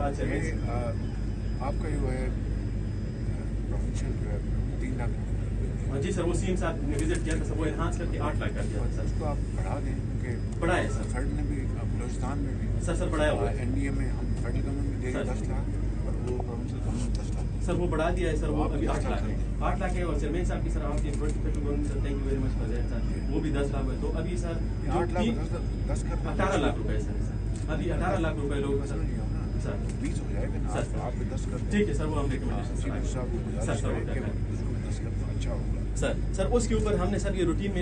बाद आपका जो है प्रोविंशियल जो है 3 लाख। जी सर, वो सीएम साहब ने विजिट किया था सर, वो एनहांस करके 8 लाख कर दिया सर। इसको आप बढ़ा दें क्योंकि बढ़ाए सर, फंड में भी बलूचिस्तान में भी सर बढ़ाया हुआ है। एनडीए में हम फेडरल गवर्नमेंट दे रहे 10 लाख और वो प्रोविंशियल गवर्नमेंट 10 लाख सर, वो बढ़ा दिया है सर, वो अभी 8 लाख है। 8 लाख है। और चेयरमैन साहब की सर आपकी federal government sir, thank you very much for that sir, वो भी 10 लाख है। तो अभी सर 8 लाख 10 कर 18 लाख रुपए सर, अभी 18 लाख रुपए लोग सर 20 हो जाएगा ना, आप 10 कर। ठीक है सर, वो हम रिकमेंडेशन साहब को गुजारिश करें कि 10 कर तो अच्छा होगा सर। उसके ऊपर हमने सर ये रूटीन में